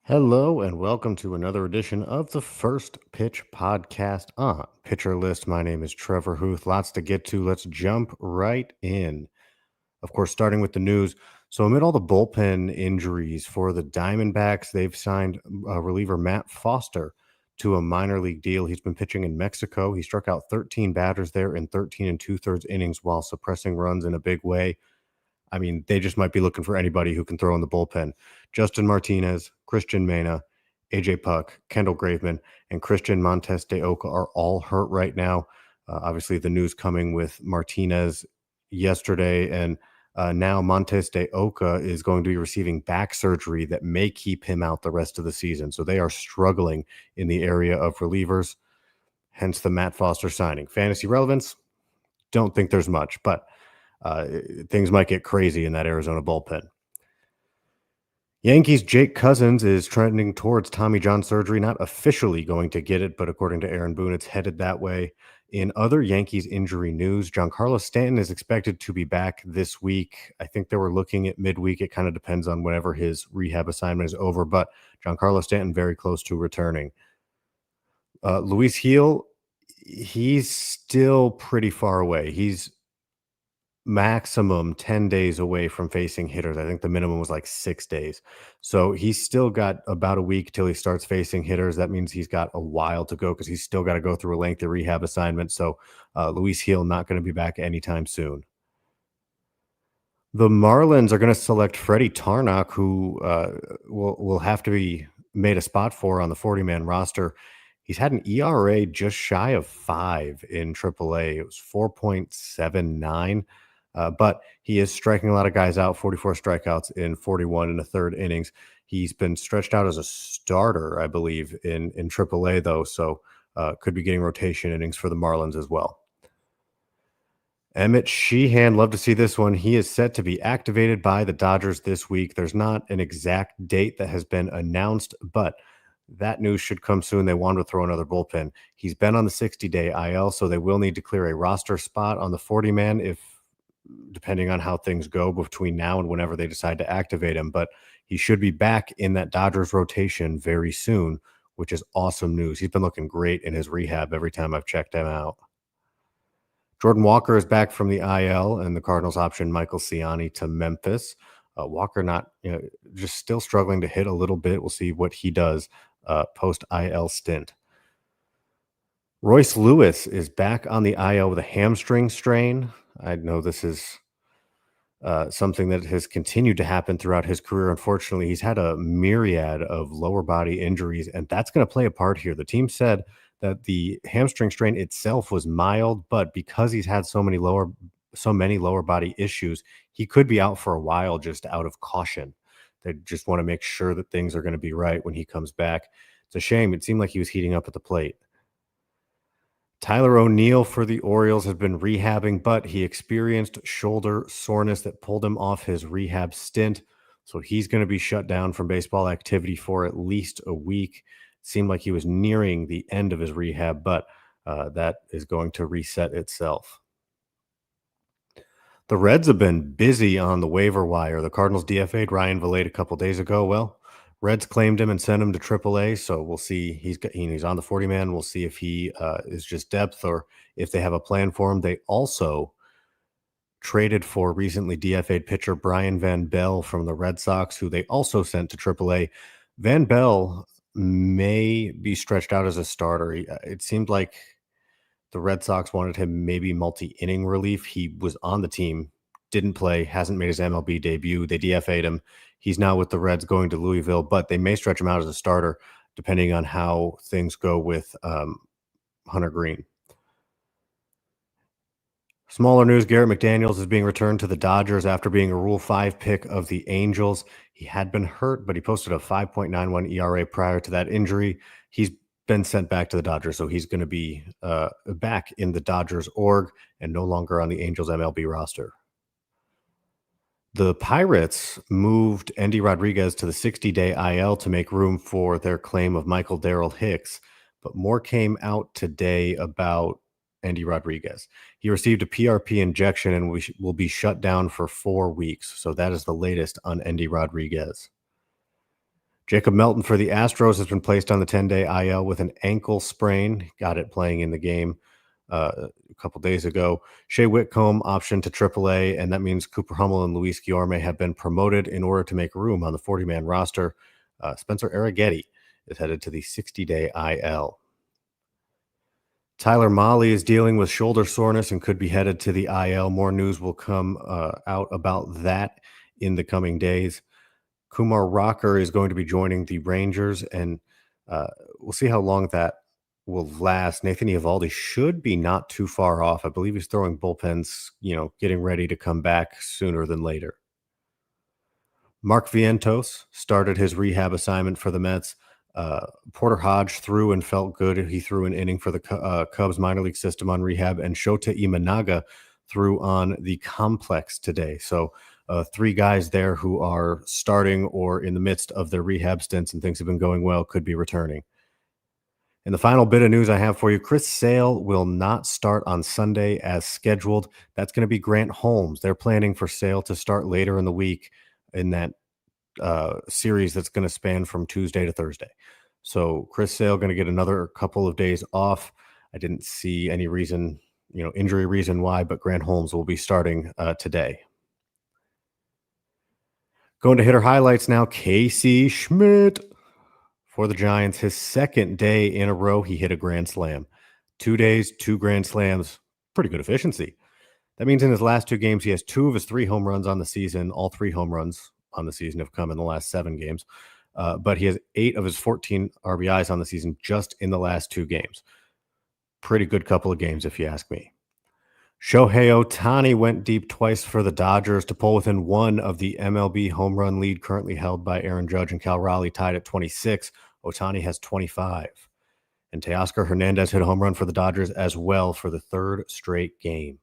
Hello and welcome to another edition of the First Pitch Podcast on Pitcher List. My name is Trevor Hooth. Lots to get to. Let's jump right in. Of course, starting with the news. So, amid all the bullpen injuries for the Diamondbacks, they've signed reliever Matt Foster to a minor league deal. He's been pitching in Mexico. He struck out 13 batters there in 13 and two-thirds innings while suppressing runs in a big way. I mean, they just might be looking for anybody who can throw in the bullpen. Justin Martinez, Christian Mena, AJ Puck, Kendall Graveman, and Christian Montes de Oca are all hurt right now. Obviously, the news coming with Martinez yesterday, and now Montes de Oca is going to be receiving back surgery that may keep him out the rest of the season. So they are struggling in the area of relievers, hence the Matt Foster signing. Fantasy relevance, don't think there's much, but things might get crazy in that Arizona bullpen. Yankees' Jake Cousins is trending towards Tommy John surgery, not officially going to get it, but according to Aaron Boone, it's headed that way. In other Yankees injury news, Giancarlo Stanton is expected to be back this week. I think they were looking at midweek. It kind of depends on whenever his rehab assignment is over, but Giancarlo Stanton very close to returning. Luis Gil, he's still pretty far away. He's maximum 10 days away from facing hitters. I think the minimum was like 6 days. So he's still got about a week till he starts facing hitters. That means he's got a while to go because he's still got to go through a lengthy rehab assignment. So Luis Gil not going to be back anytime soon. The Marlins are going to select Freddie Tarnok, who will have to be made a spot for on the 40-man roster. He's had an ERA just shy of 5 in AAA. It was 4.79. But he is striking a lot of guys out, 44 strikeouts in 41 and a third innings. He's been stretched out as a starter, I believe, in AAA, though, so could be getting rotation innings for the Marlins as well. Emmett Sheehan, love to see this one. He is set to be activated by the Dodgers this week. There's not an exact date that has been announced, but that news should come soon. They want to throw another bullpen. He's been on the 60-day IL, so they will need to clear a roster spot on the 40-man depending on how things go between now and whenever they decide to activate him. But he should be back in that Dodgers rotation very soon, which is awesome news. He's been looking great in his rehab every time I've checked him out. Jordan Walker is back from the IL, and the Cardinals optioned Michael Ciani to Memphis. Walker just still struggling to hit a little bit. We'll see what he does post-IL stint. Royce Lewis is back on the IL with a hamstring strain. I know this is something that has continued to happen throughout his career. Unfortunately, he's had a myriad of lower body injuries, and that's going to play a part here. The team said that the hamstring strain itself was mild, but because he's had so many lower body issues, he could be out for a while just out of caution. They just want to make sure that things are going to be right when he comes back. It's a shame. It seemed like he was heating up at the plate. Tyler O'Neill for the Orioles has been rehabbing, but he experienced shoulder soreness that pulled him off his rehab stint. So he's going to be shut down from baseball activity for at least a week. Seemed like he was nearing the end of his rehab, but that is going to reset itself. The Reds have been busy on the waiver wire. The Cardinals DFA'd Ryan Vilade a couple days ago. Well, Reds claimed him and sent him to AAA, so we'll see. He's on the 40-man. We'll see if he is just depth or if they have a plan for him. They also traded for recently DFA'd pitcher Brian Van Bell from the Red Sox, who they also sent to AAA. Van Bell may be stretched out as a starter. It seemed like the Red Sox wanted him maybe multi-inning relief. He was on the team, didn't play, hasn't made his MLB debut. They DFA'd him. He's now with the Reds going to Louisville, but they may stretch him out as a starter depending on how things go with Hunter Green. Smaller news, Garrett McDaniels is being returned to the Dodgers after being a Rule 5 pick of the Angels. He had been hurt, but he posted a 5.91 ERA prior to that injury. He's been sent back to the Dodgers, so he's going to be back in the Dodgers org and no longer on the Angels MLB roster. The Pirates moved Endy Rodriguez to the 60-day IL to make room for their claim of Michael Darrell Hicks, but more came out today about Endy Rodriguez. He received a PRP injection and will be shut down for 4 weeks, so that is the latest on Endy Rodriguez. Jacob Melton for the Astros has been placed on the 10-day IL with an ankle sprain. Got it playing in the game a couple days ago. Shea Whitcomb optioned to AAA, and that means Cooper Hummel and Luis Guillorme have been promoted in order to make room on the 40-man roster. Spencer Arrighetti is headed to the 60-day IL. Tyler Mahle is dealing with shoulder soreness and could be headed to the IL. More news will come out about that in the coming days. Kumar Rocker is going to be joining the Rangers, and we'll see how long that will last. Nathan Eovaldi should be not too far off. I believe he's throwing bullpens, getting ready to come back sooner than later. Mark Vientos started his rehab assignment for the Mets. Porter Hodge threw and felt good. He threw an inning for the Cubs minor league system on rehab, and Shota Imanaga threw on the complex today. So 3 guys there who are starting or in the midst of their rehab stints and things have been going well could be returning. And the final bit of news I have for you, Chris Sale will not start on Sunday as scheduled. That's going to be Grant Holmes. They're planning for Sale to start later in the week in that series that's going to span from Tuesday to Thursday. So Chris Sale going to get another couple of days off. I didn't see any reason, injury reason why, but Grant Holmes will be starting today. Going to hitter highlights now. Casey Schmidt for the Giants. His second day in a row, he hit a grand slam. 2 days, 2 grand slams. Pretty good efficiency. That means in his last 2 games, he has 2 of his 3 home runs on the season. All 3 home runs on the season have come in the last 7 games. But he has 8 of his 14 RBIs on the season just in the last 2 games. Pretty good couple of games, if you ask me. Shohei Ohtani went deep twice for the Dodgers to pull within 1 of the MLB home run lead currently held by Aaron Judge and Cal Raleigh, tied at 26. Ohtani has 25. And Teoscar Hernandez hit a home run for the Dodgers as well for the 3rd straight game.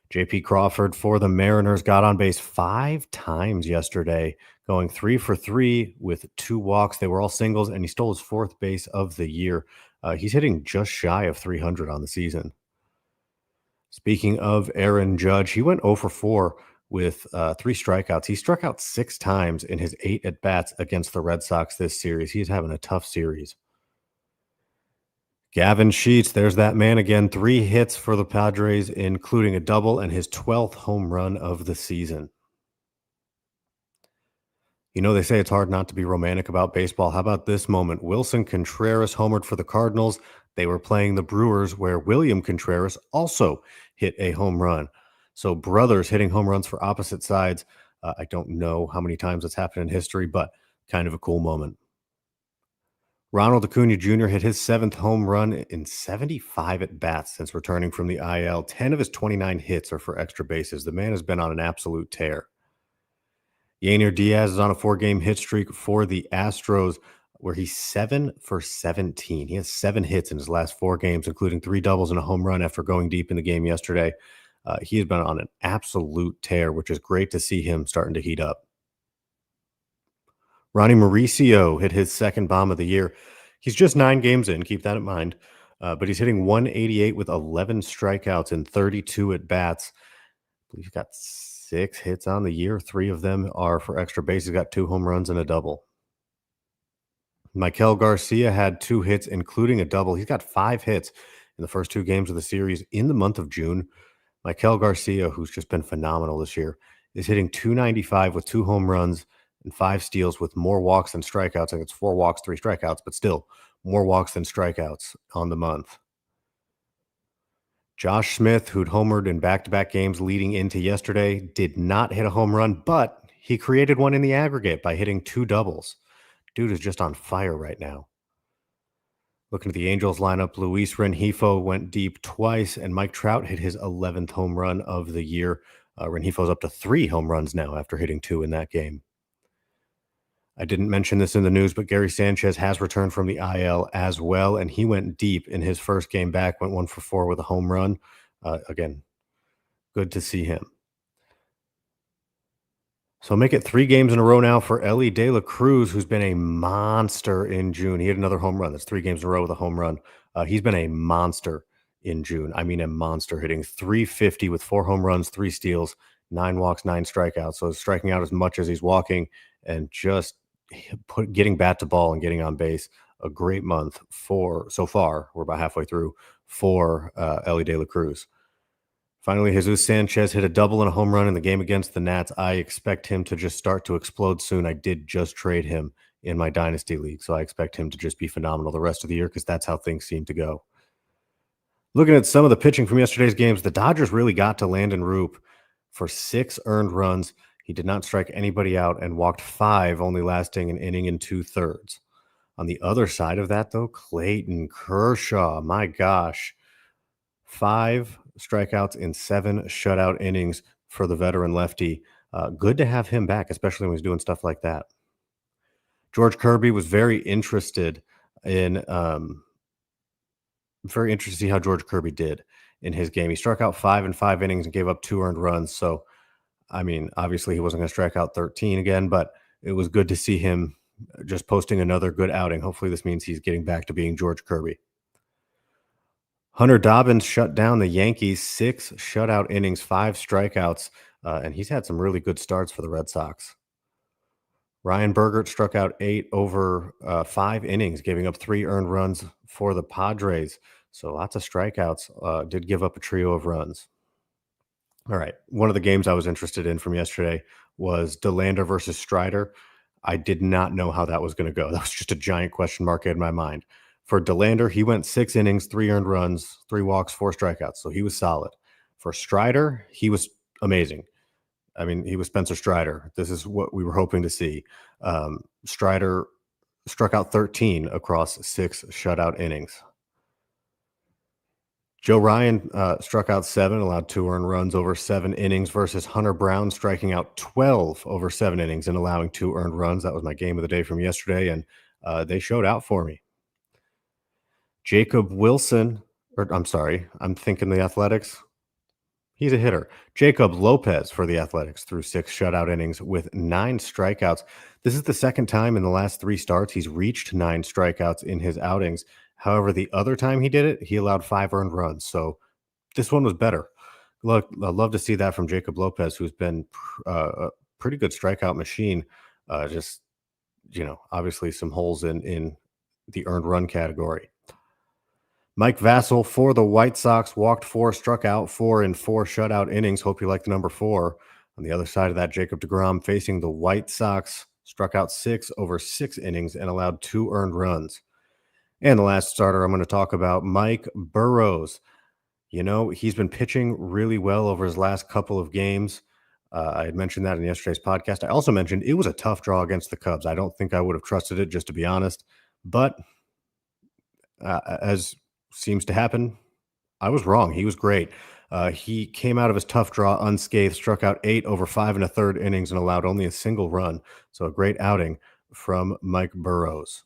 J.P. Crawford for the Mariners got on base 5 times yesterday, going 3 for 3 with 2 walks. They were all singles, and he stole his 4th base of the year. He's hitting just shy of 300 on the season. Speaking of Aaron Judge, he went 0 for 4 with 3 strikeouts. He struck out 6 times in his 8 at-bats against the Red Sox this series. He's having a tough series. Gavin Sheets, there's that man again. 3 hits for the Padres, including a double and his 12th home run of the season. They say it's hard not to be romantic about baseball. How about this moment? Wilson Contreras homered for the Cardinals. They were playing the Brewers, where William Contreras also hit a home run. So brothers hitting home runs for opposite sides. I don't know how many times that's happened in history, but kind of a cool moment. Ronald Acuna Jr. hit his 7th home run in 75 at-bats since returning from the IL. 10 of his 29 hits are for extra bases. The man has been on an absolute tear. Yainer Diaz is on a 4-game hit streak for the Astros, where he's 7 for 17. He has 7 hits in his last 4 games, including 3 doubles and a home run after going deep in the game yesterday. He has been on an absolute tear, which is great to see him starting to heat up. Ronnie Mauricio hit his 2nd bomb of the year. He's just 9 games in, keep that in mind. But he's hitting 188 with 11 strikeouts and 32 at-bats. I believe he's got 6 hits on the year. 3 of them are for extra base. He's got 2 home runs and a double. Maikel Garcia had 2 hits, including a double. He's got 5 hits in the first 2 games of the series in the month of June. Maikel Garcia, who's just been phenomenal this year, is hitting .295 with 2 home runs and 5 steals with more walks than strikeouts. I think it's 4 walks, 3 strikeouts, but still more walks than strikeouts on the month. Josh Smith, who'd homered in back-to-back games leading into yesterday, did not hit a home run, but he created one in the aggregate by hitting 2 doubles. Dude is just on fire right now. Looking at the Angels lineup, Luis Rengifo went deep twice, and Mike Trout hit his 11th home run of the year. Rengifo's up to 3 home runs now after hitting 2 in that game. I didn't mention this in the news, but Gary Sanchez has returned from the IL as well, and he went deep in his first game back, went 1 for 4 with a home run. Again, good to see him. So make it 3 games in a row now for Elly De La Cruz, who's been a monster in June. He had another home run. That's 3 games in a row with a home run. He's been a monster in June. I mean, a monster, hitting .350 with 4 home runs, 3 steals, 9 walks, 9 strikeouts. So he's striking out as much as he's walking and just getting bat to ball and getting on base. A great month for so far. We're about halfway through for Ellie De La Cruz. Finally, Jesus Sanchez hit a double and a home run in the game against the Nats. I expect him to just start to explode soon. I did just trade him in my dynasty league, so I expect him to just be phenomenal the rest of the year because that's how things seem to go. Looking at some of the pitching from yesterday's games, the Dodgers really got to Landon Roop for 6 earned runs. He did not strike anybody out and walked 5, only lasting an inning and 2/3. On the other side of that, though, Clayton Kershaw, my gosh, 5 strikeouts in 7 shutout innings for the veteran lefty. Good to have him back, especially when he's doing stuff like that. George Kirby was in very interested to see how George Kirby did in his game. He struck out 5 in 5 innings and gave up 2 earned runs. So, I mean, obviously he wasn't going to strike out 13 again, but it was good to see him just posting another good outing. Hopefully this means he's getting back to being George Kirby. Hunter Dobbins shut down the Yankees, 6 shutout innings, 5 strikeouts, and he's had some really good starts for the Red Sox. Ryan Bergert struck out 8 over 5 innings, giving up 3 earned runs for the Padres. So lots of strikeouts, did give up a trio of runs. All right. One of the games I was interested in from yesterday was DeLander versus Strider. I did not know how that was going to go. That was just a giant question mark in my mind. For DeLander, he went 6 innings, 3 earned runs, 3 walks, 4 strikeouts. So he was solid. For Strider, he was amazing. I mean, he was Spencer Strider. This is what we were hoping to see. Strider struck out 13 across 6 shutout innings. Joe Ryan struck out 7, allowed 2 earned runs over 7 innings versus Hunter Brown striking out 12 over 7 innings and allowing 2 earned runs. That was my game of the day from yesterday, and they showed out for me. Jacob Wilson, or I'm sorry, I'm thinking the Athletics. He's a hitter. Jacob Lopez for the Athletics threw 6 shutout innings with 9 strikeouts. This is the second time in the last 3 starts he's reached 9 strikeouts in his outings. However, the other time he did it, he allowed 5 earned runs. So this one was better. Look, I love to see that from Jacob Lopez, who's been a pretty good strikeout machine. Just, obviously some holes in the earned run category. Mike Vassell for the White Sox walked 4, struck out 4 in 4 shutout innings. Hope you like the number 4. On the other side of that, Jacob deGrom facing the White Sox struck out 6 over 6 innings and allowed 2 earned runs. And the last starter I'm going to talk about, Mike Burrows. He's been pitching really well over his last couple of games. I had mentioned that in yesterday's podcast. I also mentioned it was a tough draw against the Cubs. I don't think I would have trusted it, just to be honest. But as seems to happen, I was wrong. He was great. He came out of his tough draw unscathed, struck out 8 over 5 1/3 innings and allowed only a single run. So a great outing from Mike Burrows.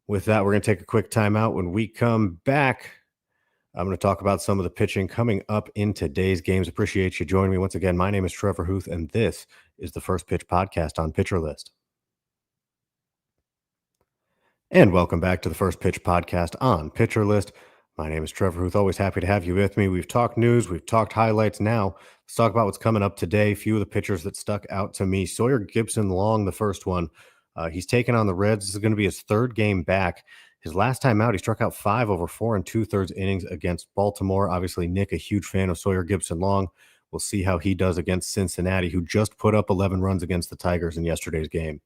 With that, we're going to take a quick timeout. When we come back, I'm going to talk about some of the pitching coming up in today's games. Appreciate you joining me once again. My name is Trevor Hooth, and this is the First Pitch Podcast on Pitcher List. And welcome back to the First Pitch Podcast on Pitcher List. My name is Trevor Hooth. Always happy to have you with me. We've talked news. We've talked highlights. Now, let's talk about what's coming up today. A few of the pitchers that stuck out to me. Sawyer Gipson-Long, the first one. He's taken on the Reds. This is going to be his 3rd game back. His last time out, he struck out 5 over 4 2/3 innings against Baltimore. Obviously, Nick, a huge fan of Sawyer Gipson-Long. We'll see how he does against Cincinnati, who just put up 11 runs against the Tigers in yesterday's game.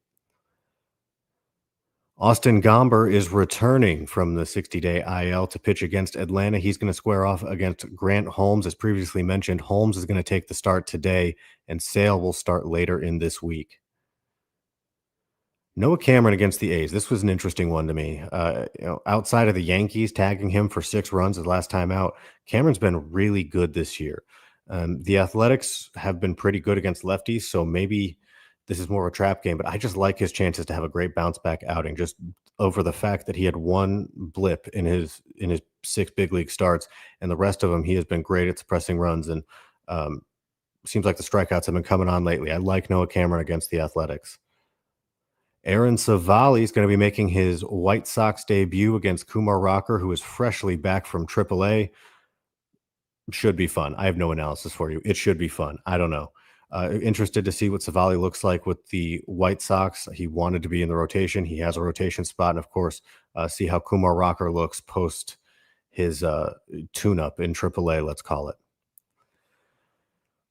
Austin Gomber is returning from the 60-day IL to pitch against Atlanta. He's going to square off against Grant Holmes. As previously mentioned, Holmes is going to take the start today, and Sale will start later in this week. Noah Cameron against the A's. This was an interesting one to me. Outside of the Yankees tagging him for 6 runs his last time out, Cameron's been really good this year. The Athletics have been pretty good against lefties, so maybe this is more of a trap game, but I just like his chances to have a great bounce back outing just over the fact that he had one blip in his 6 big league starts, and the rest of them, he has been great at suppressing runs, and seems like the strikeouts have been coming on lately. I like Noah Cameron against the Athletics. Aaron Savali is going to be making his White Sox debut against Kumar Rocker, who is freshly back from AAA. Should be fun. I have no analysis for you. It should be fun. I don't know. Interested to see what Savali looks like with the White Sox. He wanted to be in the rotation. He has a rotation spot. And of course, see how Kumar Rocker looks post his tune-up in AAA, let's call it.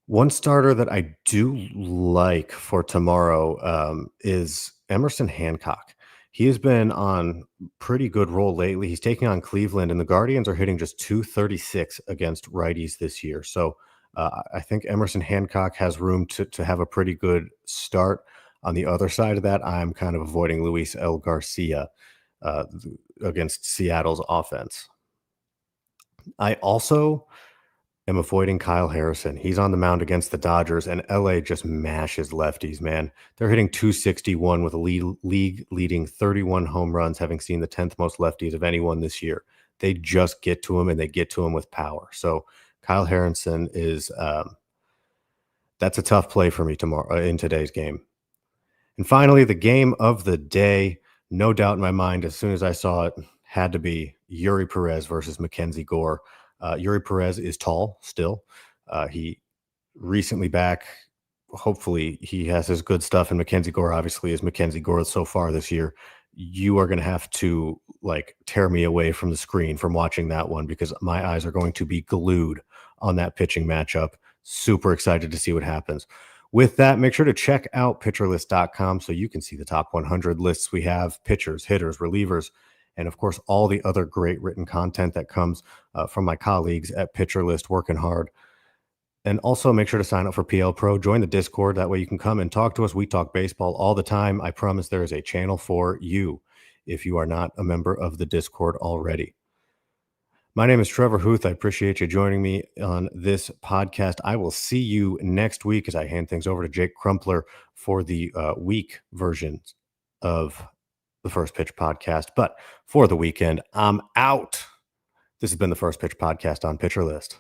One starter that I do like for tomorrow is Emerson Hancock. He has been on pretty good roll lately. He's taking on Cleveland, and the Guardians are hitting just 236 against righties this year. So I think Emerson Hancock has room to have a pretty good start. On the other side of that, I'm kind of avoiding Luis L. Garcia uh, against Seattle's offense. I also am avoiding Kyle Harrison. He's on the mound against the Dodgers, and LA just mashes lefties, man. They're hitting 261 with a league leading 31 home runs, having seen the 10th most lefties of anyone this year. They just get to him, and they get to him with power. So Kyle Harrison is that's a tough play for me tomorrow in today's game. And finally, the game of the day, no doubt in my mind, as soon as I saw it, had to be Yuri Perez versus Mackenzie Gore. Yuri Perez is tall still. He recently back. Hopefully, he has his good stuff. And Mackenzie Gore, obviously, is Mackenzie Gore so far this year. You are going to have to tear me away from the screen from watching that one because my eyes are going to be glued on that pitching matchup. Super excited to see what happens. With that, make sure to check out pitcherlist.com so you can see the top 100 lists we have, pitchers, hitters, relievers, and of course, all the other great written content that comes from my colleagues at PitcherList working hard. And also make sure to sign up for PL Pro. Join the Discord. That way you can come and talk to us. We talk baseball all the time. I promise there is a channel for you if you are not a member of the Discord already. My name is Trevor Hooth. I appreciate you joining me on this podcast. I will see you next week as I hand things over to Jake Crumpler for the week versions of the First Pitch Podcast. But for the weekend, I'm out. This has been the First Pitch Podcast on Pitcher List.